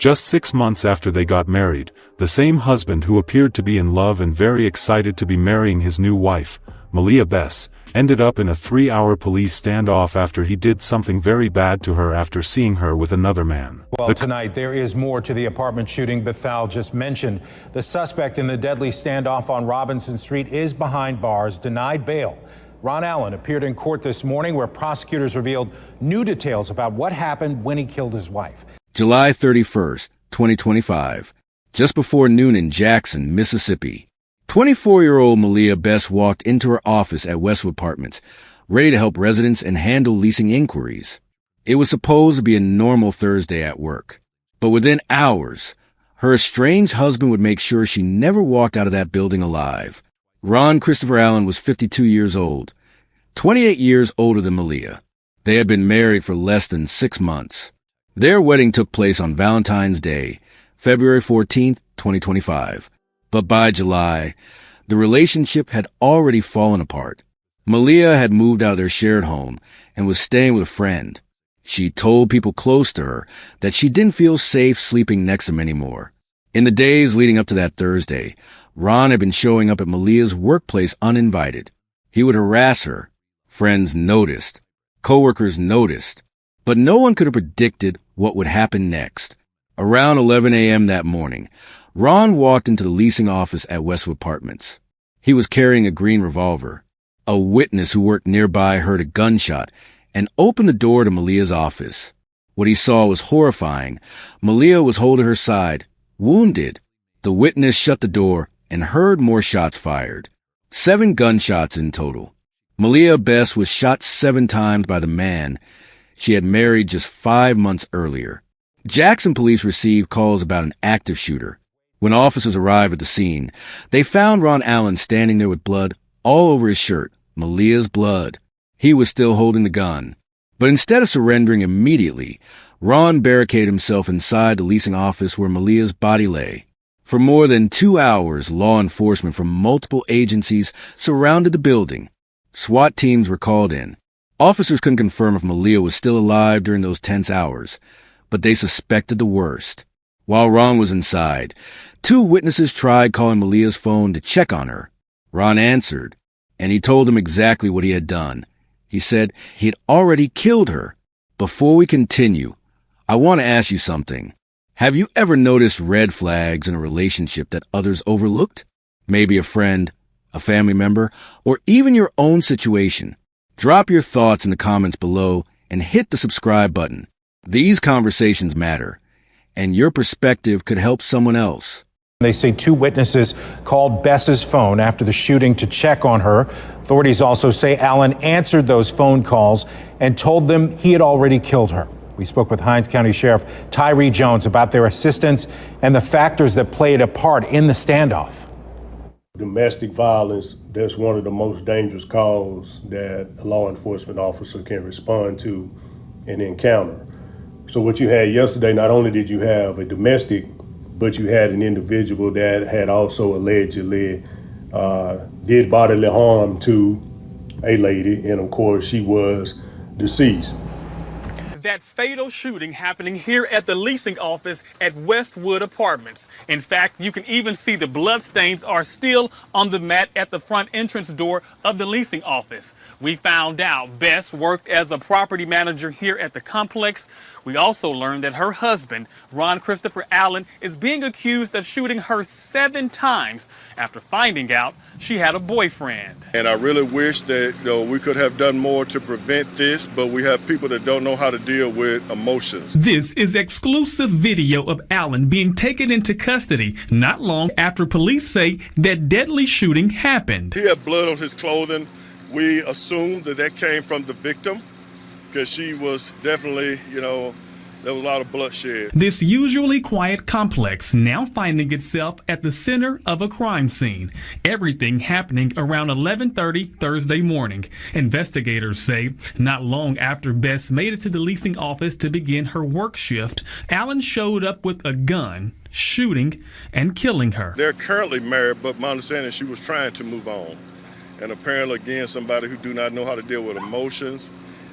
Just 6 months after they got married, the same husband who appeared to be in love and very excited to be marrying his new wife, Maleah Bess, ended up in a 3-hour police standoff after he did something very bad to her after seeing her with another man. Well, tonight there is more to the apartment shooting Bethal just mentioned. The suspect in the deadly standoff on Robinson Street is behind bars, denied bail. Ron Allen appeared in court this morning where prosecutors revealed new details about what happened when he killed his wife. July 31st, 2025, just before noon in Jackson, Mississippi. 24-year-old Maleah Bess walked into her office at Westwood Apartments, ready to help residents and handle leasing inquiries. It was supposed to be a normal Thursday at work. But within hours, her estranged husband would make sure she never walked out of that building alive. Ron Christopher Allen was 52 years old, 28 years older than Malia. They had been married for less than 6 months. Their wedding took place on Valentine's Day, February 14th, 2025. But by July, the relationship had already fallen apart. Malia had moved out of their shared home and was staying with a friend. She told people close to her that she didn't feel safe sleeping next to him anymore. In the days leading up to that Thursday, Ron had been showing up at Malia's workplace uninvited. He would harass her. Friends noticed. Coworkers noticed. But no one could have predicted what would happen next. Around 11 a.m. that morning, Ron walked into the leasing office at Westwood Apartments. He was carrying a green revolver. A witness who worked nearby heard a gunshot and opened the door to Malia's office. What he saw was horrifying. Malia was holding her side, wounded. The witness shut the door and heard more shots fired. 7 gunshots in total. Maleah Bess was shot 7 times by the man she had married just 5 months earlier. Jackson police received calls about an active shooter. When officers arrived at the scene, they found Ron Allen standing there with blood all over his shirt, Malia's blood. He was still holding the gun. But instead of surrendering immediately, Ron barricaded himself inside the leasing office where Malia's body lay. For more than 2 hours, law enforcement from multiple agencies surrounded the building. SWAT teams were called in. Officers couldn't confirm if Malia was still alive during those tense hours, but they suspected the worst. While Ron was inside, 2 witnesses tried calling Malia's phone to check on her. Ron answered, and he told them exactly what he had done. He said he had already killed her. Before we continue, I want to ask you something. Have you ever noticed red flags in a relationship that others overlooked? Maybe a friend, a family member, or even your own situation. Drop your thoughts in the comments below and hit the subscribe button. These conversations matter, and your perspective could help someone else. They say 2 witnesses called Bess's phone after the shooting to check on her. Authorities also say Allen answered those phone calls and told them he had already killed her. We spoke with Hinds County Sheriff Tyree Jones about their assistance and the factors that played a part in the standoff. Domestic violence, that's one of the most dangerous calls that a law enforcement officer can respond to and encounter. So what you had yesterday, not only did you have a domestic, but you had an individual that had also allegedly did bodily harm to a lady, and of course she was deceased. That fatal shooting happening here at the leasing office at Westwood Apartments. In fact, you can even see the bloodstains are still on the mat at the front entrance door of the leasing office. We found out Bess worked as a property manager here at the complex. We also learned that her husband, Ron Christopher Allen, is being accused of shooting her 7 times after finding out she had a boyfriend. And I really wish that we could have done more to prevent this, but we have people that don't know how to deal with emotions. This is exclusive video of Allen being taken into custody not long after police say that deadly shooting happened. He had blood on his clothing. We assumed that came from the victim because she was definitely, there was a lot of bloodshed. This usually quiet complex now finding itself at the center of a crime scene. Everything happening around 11:30 Thursday morning. Investigators say not long after Bess made it to the leasing office to begin her work shift, Allen showed up with a gun, shooting and killing her. They're currently married, but my understanding is she was trying to move on. And apparently, again, somebody who do not know how to deal with emotions.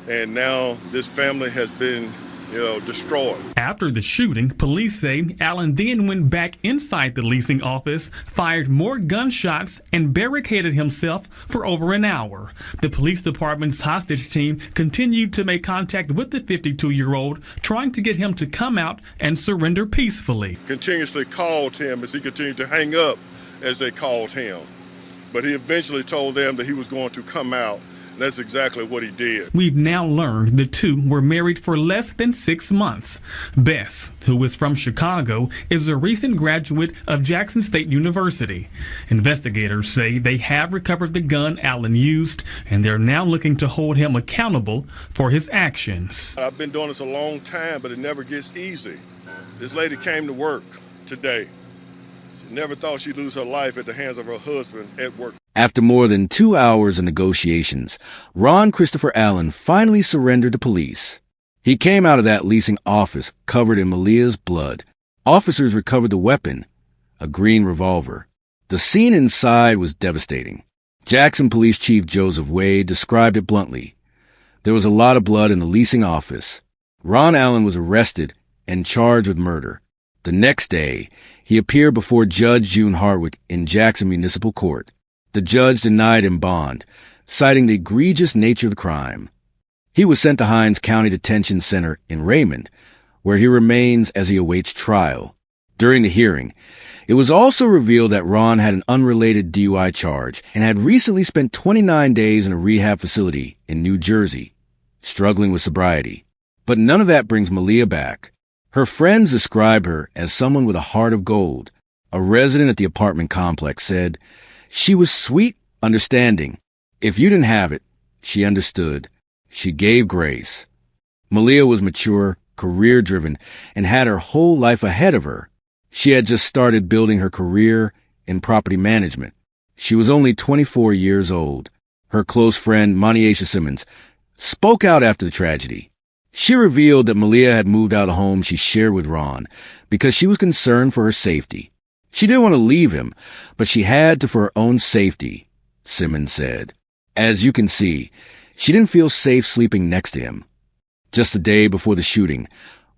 And now this family has been destroyed. After the shooting, police say Allen then went back inside the leasing office, fired more gunshots, and barricaded himself for over an hour. The police department's hostage team continued to make contact with the 52-year-old, trying to get him to come out and surrender peacefully. Continuously called him as he continued to hang up as they called him. But he eventually told them that he was going to come out. That's exactly what he did. We've now learned the two were married for less than 6 months. Bess, who is from Chicago, is a recent graduate of Jackson State University. Investigators say they have recovered the gun Allen used, and they're now looking to hold him accountable for his actions. I've been doing this a long time, but it never gets easy. This lady came to work today. She never thought she'd lose her life at the hands of her husband at work. After more than 2 hours of negotiations, Ron Christopher Allen finally surrendered to police. He came out of that leasing office covered in Malia's blood. Officers recovered the weapon, a green revolver. The scene inside was devastating. Jackson Police Chief Joseph Wade described it bluntly. There was a lot of blood in the leasing office. Ron Allen was arrested and charged with murder. The next day, he appeared before Judge June Hardwick in Jackson Municipal Court. The judge denied him bond, citing the egregious nature of the crime. He was sent to Hinds County Detention Center in Raymond, where he remains as he awaits trial. During the hearing, it was also revealed that Ron had an unrelated DUI charge and had recently spent 29 days in a rehab facility in New Jersey, struggling with sobriety. But none of that brings Malia back. Her friends describe her as someone with a heart of gold. A resident at the apartment complex said, "She was sweet, understanding. If you didn't have it, she understood. She gave grace." Malia was mature, career-driven, and had her whole life ahead of her. She had just started building her career in property management. She was only 24 years old. Her close friend, Maleah Simmons, spoke out after the tragedy. She revealed that Malia had moved out of a home she shared with Ron because she was concerned for her safety. She didn't want to leave him, but she had to for her own safety, Simmons said. As you can see, she didn't feel safe sleeping next to him. Just a day before the shooting,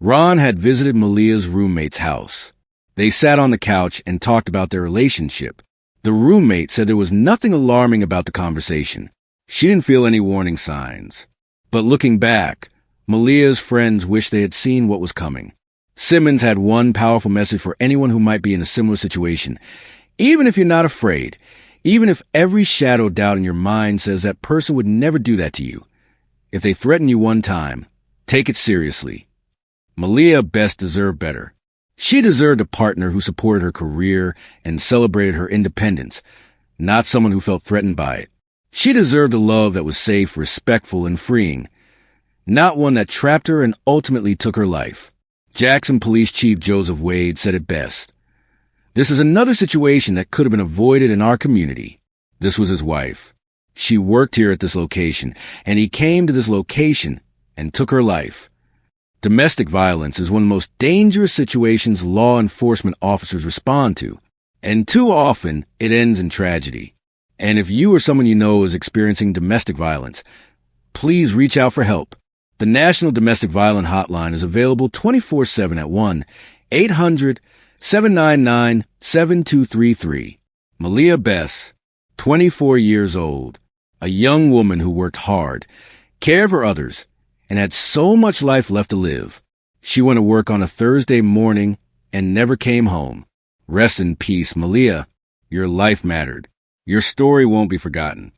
Ron had visited Malia's roommate's house. They sat on the couch and talked about their relationship. The roommate said there was nothing alarming about the conversation. She didn't feel any warning signs. But looking back, Malia's friends wished they had seen what was coming. Simmons had one powerful message for anyone who might be in a similar situation. Even if you're not afraid, even if every shadow of doubt in your mind says that person would never do that to you, if they threaten you one time, take it seriously. Maleah Bess deserved better. She deserved a partner who supported her career and celebrated her independence, not someone who felt threatened by it. She deserved a love that was safe, respectful, and freeing, not one that trapped her and ultimately took her life. Jackson Police Chief Joseph Wade said it best. This is another situation that could have been avoided in our community. This was his wife. She worked here at this location, and he came to this location and took her life. Domestic violence is one of the most dangerous situations law enforcement officers respond to, and too often it ends in tragedy. And if you or someone you know is experiencing domestic violence, please reach out for help. The National Domestic Violence Hotline is available 24/7 at 1-800-799-7233. Maleah Bess, 24 years old, a young woman who worked hard, cared for others, and had so much life left to live. She went to work on a Thursday morning and never came home. Rest in peace, Malia. Your life mattered. Your story won't be forgotten.